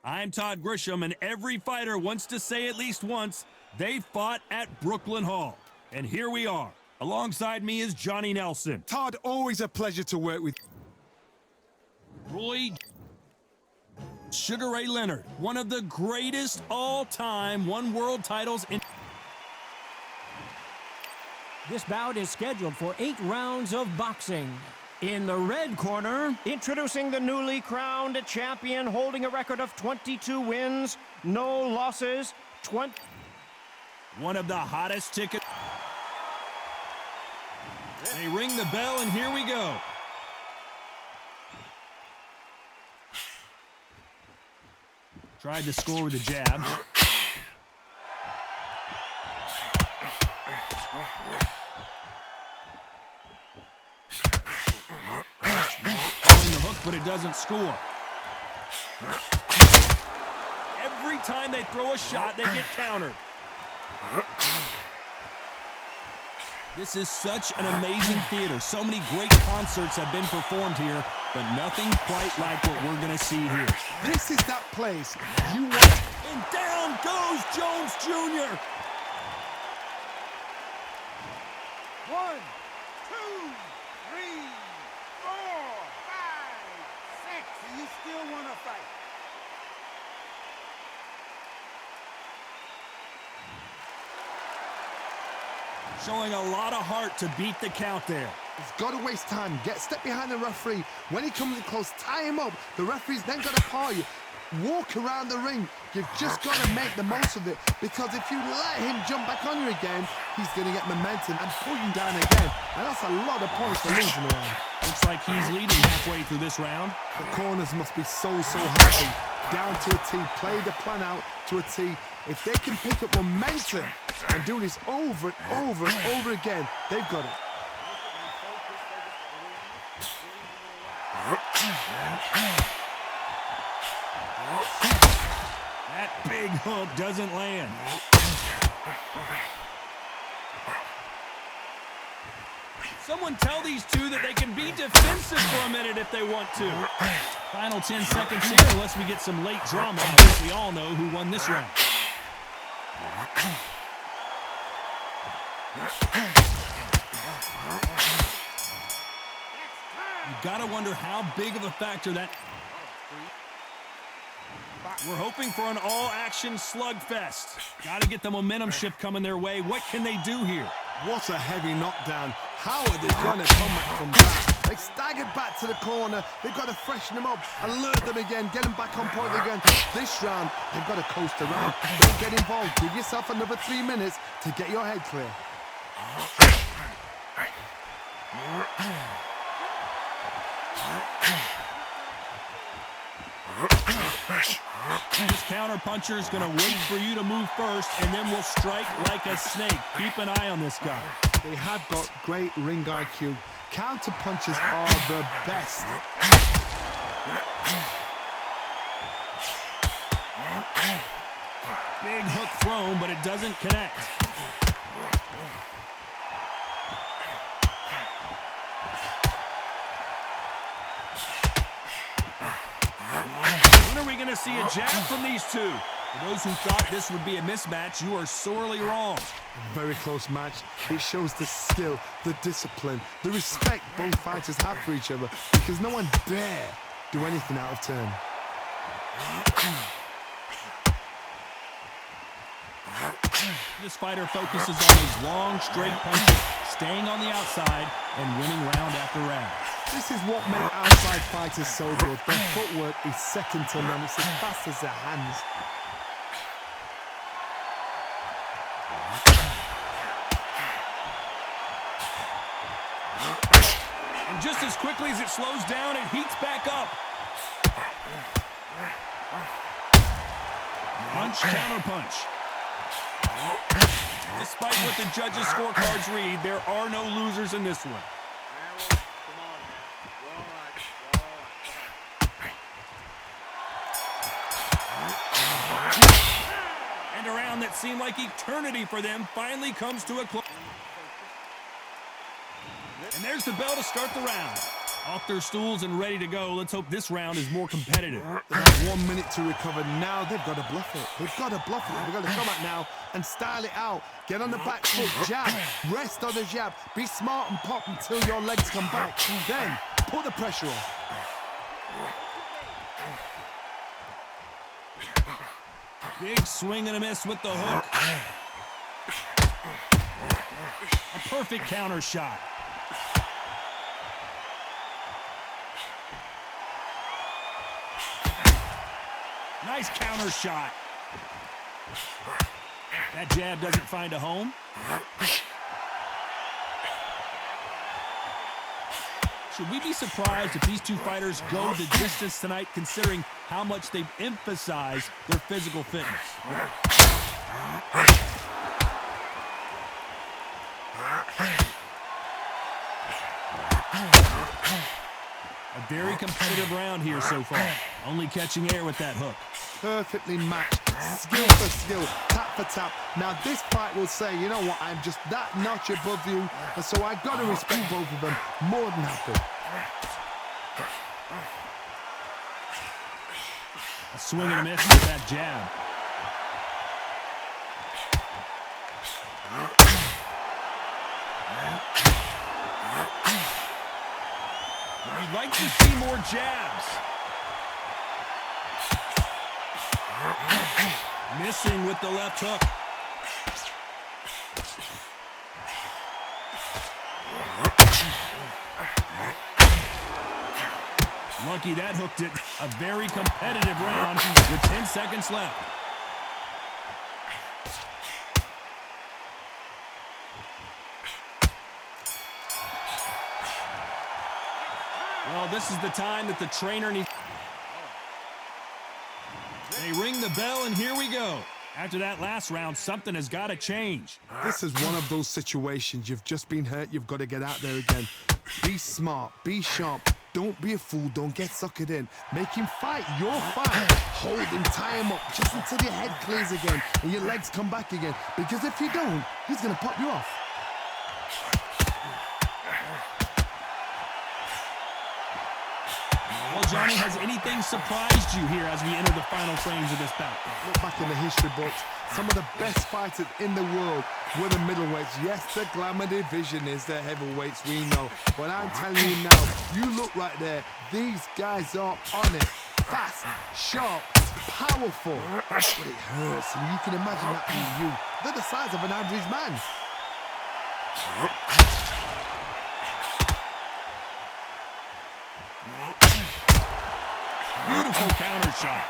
I'm Todd Grisham, and every fighter wants to say at least once they fought at Brooklyn Hall. And here we are. Alongside me is Johnny Nelson. Todd, always a pleasure to work with. Roy Sugar Ray Leonard, one of the greatest all-time, won world titles in... This bout is scheduled for 8 rounds of boxing. In the red corner, introducing the newly crowned champion, holding a record of 22 wins, no losses, One of the hottest tickets. They ring the bell, and here we go. Tried to score with a jab. The hook, but it doesn't score. Every time they throw a shot, they get countered. This is such an amazing theater. So many great concerts have been performed here, but nothing quite like what we're going to see here. This is that place you want. And down goes Jones Jr. 1, 2, 3, 4, 5, 6. You still want to fight? Showing a lot of heart to beat the count there. He's got to waste time. Step behind the referee. When he comes in close, tie him up. The referee's then got to paw you. Walk around the ring. You've just got to make the most of it, because if you let him jump back on you again, he's going to get momentum and pull you down again. And that's a lot of points for losing around. Looks like he's leading halfway through this round. The corners must be so happy. Down to a T. Play the plan out to a T. If they can pick up momentum and do this over and over and over again, they've got it. That big hook doesn't land. Someone tell these two that they can be defensive for a minute if they want to. Final 10 seconds here, unless we get some late drama. I think we all know who won this round. You gotta wonder how big of a factor that... We're hoping for an all-action slugfest. Gotta get the momentum shift coming their way. What can they do here? What a heavy knockdown. How are they going to come back from that? They staggered back to the corner. They've got to freshen them up, alert them again, get them back on point again. This round, they've got to coast around. Don't get involved. Give yourself another 3 minutes to get your head clear. This counter-puncher is going to wait for you to move first, and then will strike like a snake. Keep an eye on this guy. They have got great ring IQ. Counter-punchers are the best. Big hook thrown, but it doesn't connect. When are we going to see a jab from these two? For those who thought this would be a mismatch, you are sorely wrong. Very close match. It shows the skill, the discipline, the respect both fighters have for each other, because no one dare do anything out of turn. This fighter focuses on his long, straight punches, staying on the outside and winning round after round. This is what makes outside fighters so good. Their footwork is second to none. It's as fast as their hands. And just as quickly as it slows down, it heats back up. Punch, counter punch. Despite what the judges' scorecards read, there are no losers in this one. And a round that seemed like eternity for them finally comes to a close. And there's the bell to start the round. Off their stools and ready to go. Let's hope this round is more competitive. They have 1 minute to recover. Now they've got to bluff it. They've got to bluff it. They've got to come out now and style it out. Get on the back foot, jab, rest on the jab. Be smart and pop until your legs come back. Then put the pressure on. Big swing and a miss with the hook. A perfect counter shot. Nice counter shot. That jab doesn't find a home. Should we be surprised if these two fighters go the distance tonight, considering how much they've emphasized their physical fitness? A very competitive round here so far. Only catching air with that hook. Perfectly matched, skill for skill, tap for tap. Now this fight will say, you know what, I'm just that notch above you, and so I've got to respect both of them more than happy. A swing and a miss with that jab. We'd like to see more jabs. Missing with the left hook. Lucky that hooked it. A very competitive round with 10 seconds left. Well, this is the time that the trainer needs. They ring the bell, and here we go. After that last round, something has got to change. This is one of those situations. You've just been hurt. You've got to get out there again. Be smart. Be sharp. Don't be a fool. Don't get suckered in. Make him fight your fight. Hold him. Tie him up just until your head clears again and your legs come back again. Because if you don't, he's going to pop you off. Well, Johnny, has anything surprised you here as we enter the final frames of this bout? Look back in the history books. Some of the best fighters in the world were the middleweights. Yes, the glamour division is the heavyweights, we know. But I'm telling you now, you look right there. These guys are on it. Fast, sharp, powerful. But it hurts, and you can imagine that being you. They're the size of an average man. Beautiful counter shot.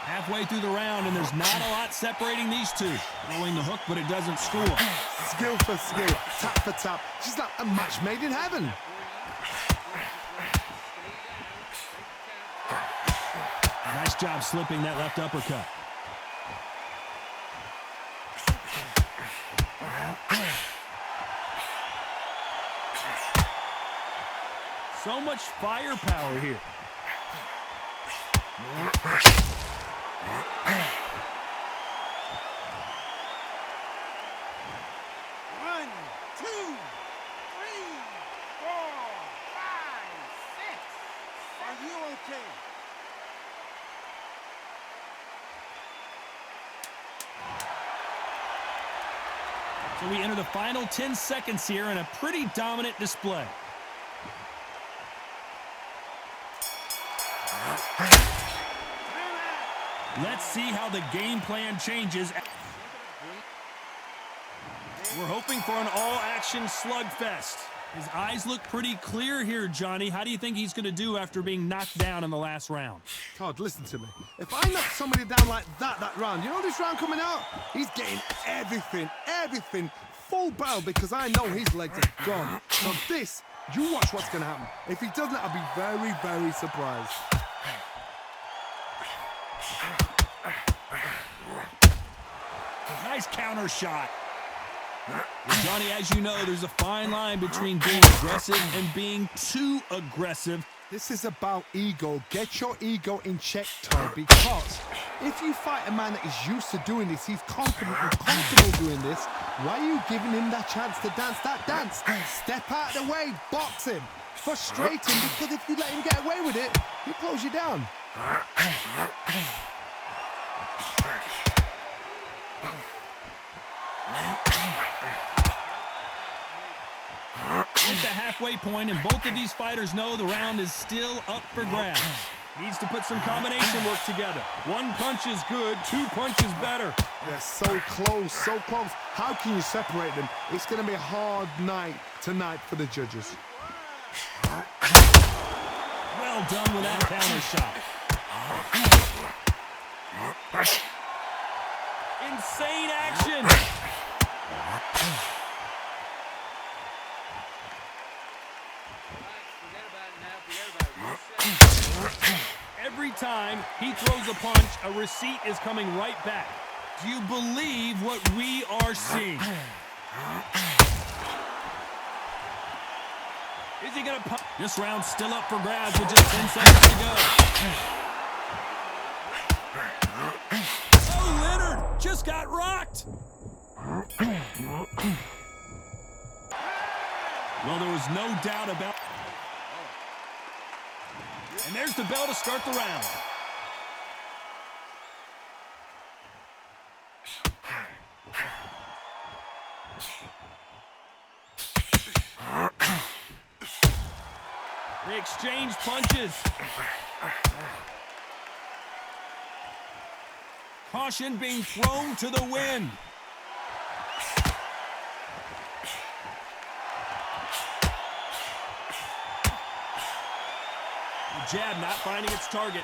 Halfway through the round, and there's not a lot separating these two. Throwing the hook, but it doesn't score. Skill for skill, tap for tap. Just like a match made in heaven. Nice job slipping that left uppercut. So much firepower here. 1, 2, 3, 4, 5, 6. Are you okay? So we enter the final 10 seconds here in a pretty dominant display. Let's see how the game plan changes. We're hoping for an all-action slugfest. His eyes look pretty clear here, Johnny. How do you think he's going to do after being knocked down in the last round? Todd, listen to me. If I knock somebody down like that round, you know this round coming out? He's getting everything, full barrel, because I know his legs are gone. So this, you watch what's going to happen. If he doesn't, I'll be very, very surprised. Nice counter shot. Well, Johnny, as you know, there's a fine line between being aggressive and being too aggressive. This is about ego. Get your ego in check, Todd, because if you fight a man that is used to doing this, he's confident and comfortable doing this, Why are you giving him that chance to dance that dance? Step out of the way, box him. Frustrating because if you let him get away with it, he'll close you down. At the halfway point, and both of these fighters know the round is still up for grabs. Needs to put some combination work together. One punch is good, two punches better. They're so close, so close. How can you separate them? It's going to be a hard night tonight for the judges. Well done with that counter shot. Insane action. Every time he throws a punch, a receipt is coming right back. Do you believe what we are seeing? Is he going to punch? This round's still up for grabs with just 10 seconds to go. Oh, Leonard just got rocked. Well, there was no doubt about it. And there's the bell to start the round. They exchange punches. Caution being thrown to the wind. The jab not finding its target.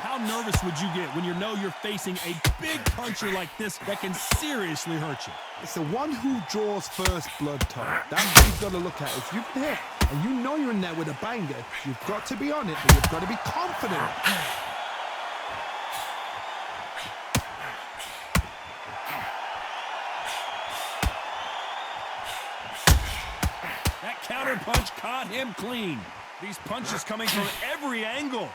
How nervous would you get when you know you're facing a big puncher like this that can seriously hurt you? It's the one who draws first blood, Tom. That's what you've got to look at. If you've hit and you know you're in there with a banger, you've got to be on it, but you've got to be confident. That counter punch caught him clean. These punches coming from every angle.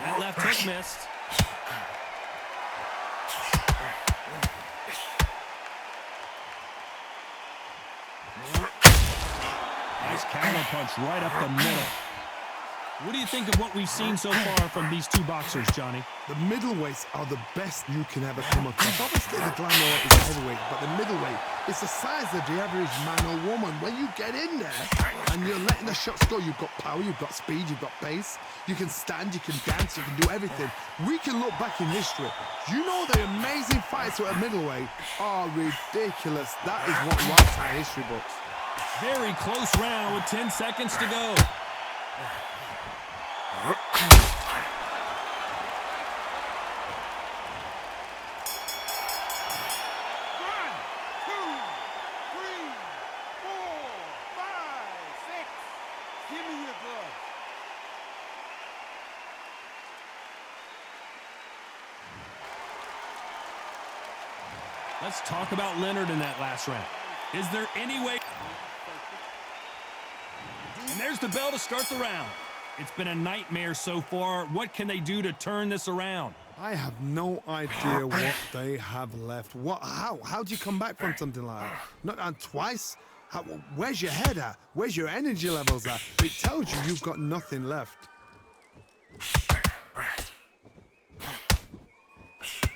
That left hook missed. Nice counter punch right up the middle. What do you think of what we've seen so far from these two boxers, Johnny? The middleweights are the best you can ever come across. Obviously, the glamour is heavyweight, but the middleweight is the size of the average man or woman. When you get in there and you're letting the shots go, you've got power, you've got speed, you've got pace. You can stand, you can dance, you can do everything. We can look back in history. You know the amazing fights at a middleweight are ridiculous. That is what writes our history books. Very close round with 10 seconds to go. Let's talk about Leonard in that last round. Is there any way? And there's the bell to start the round. It's been a nightmare so far. What can they do to turn this around? I have no idea what they have left. How do you come back from something like that? Not on twice? Where's your head at? Where's your energy levels at? It tells you you've got nothing left.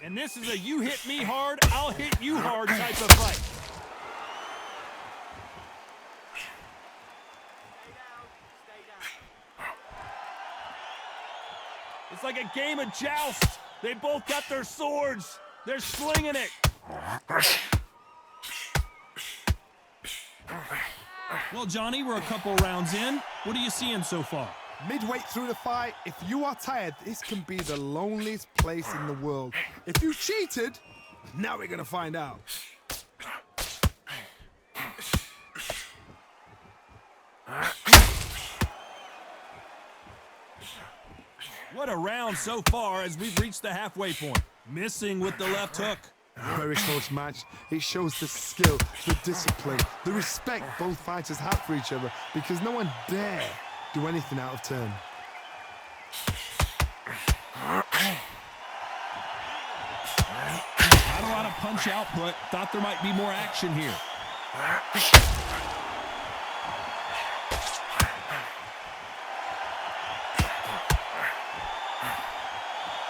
And this is a you hit me hard, I'll hit you hard type of fight. It's like a game of joust. They both got their swords. They're slinging it. Well, Johnny, we're a couple rounds in. What are you seeing so far? Midway through the fight, if you are tired, this can be the loneliest place in the world. If you cheated, now we're going to find out. What a round so far as we've reached the halfway point. Missing with the left hook. Very close match. It shows the skill, the discipline, the respect both fighters have for each other because no one dare do anything out of turn. Not a lot of punch output. Thought there might be more action here.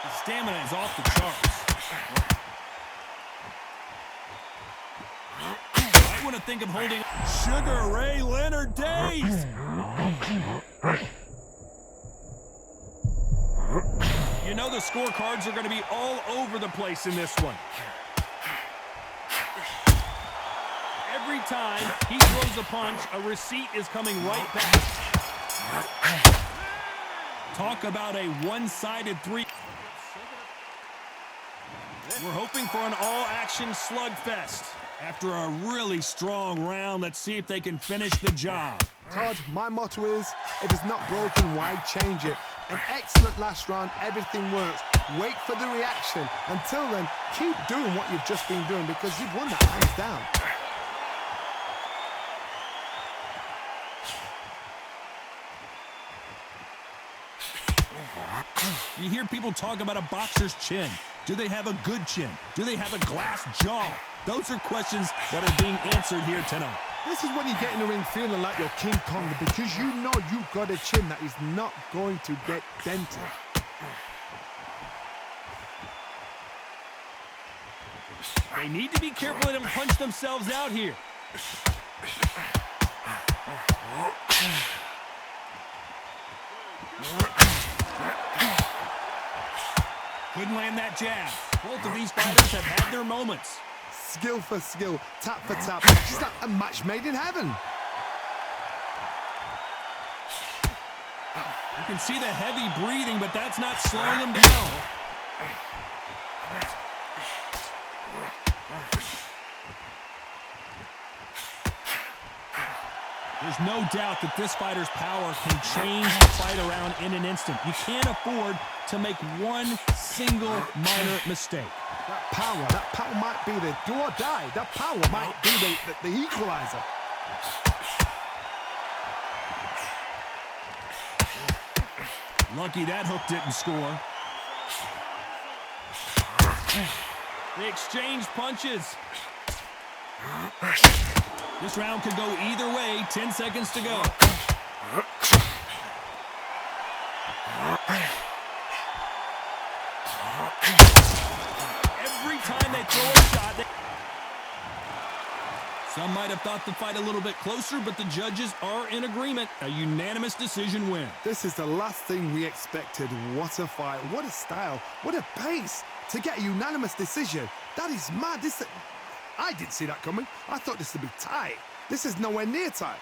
His stamina is off the charts. Might want to think of holding Sugar Ray Leonard days. You know the scorecards are going to be all over the place in this one. Every time he throws a punch, a receipt is coming right back. Talk about a one-sided three. We're hoping for an all-action slugfest. After a really strong round, let's see if they can finish the job. Todd, my motto is, if it's not broken, why change it? An excellent last round, everything works. Wait for the reaction. Until then, keep doing what you've just been doing because you've won that hands down. You hear people talk about a boxer's chin. Do they have a good chin? Do they have a glass jaw? Those are questions that are being answered here tonight. This is when you get in the ring feeling like you're King Kong because you know you've got a chin that is not going to get dented. They need to be careful they don't punch themselves out here. Couldn't land that jab. Both of these fighters have had their moments. Skill for skill, tap for tap. It's like a match made in heaven. You can see the heavy breathing, but that's not slowing him down. There's no doubt that this fighter's power can change the fight around in an instant. You can't afford to make one single minor mistake. That power might be the do or die. That power might be the equalizer. Lucky that hook didn't score. They exchange punches. This round could go either way. 10 seconds to go. Every time they throw a shot, some might have thought the fight a little bit closer, but the judges are in agreement. A unanimous decision win. This is the last thing we expected. What a fight. What a style. What a pace to get a unanimous decision. That is mad. I didn't see that coming. I thought this would be tight. This is nowhere near tight.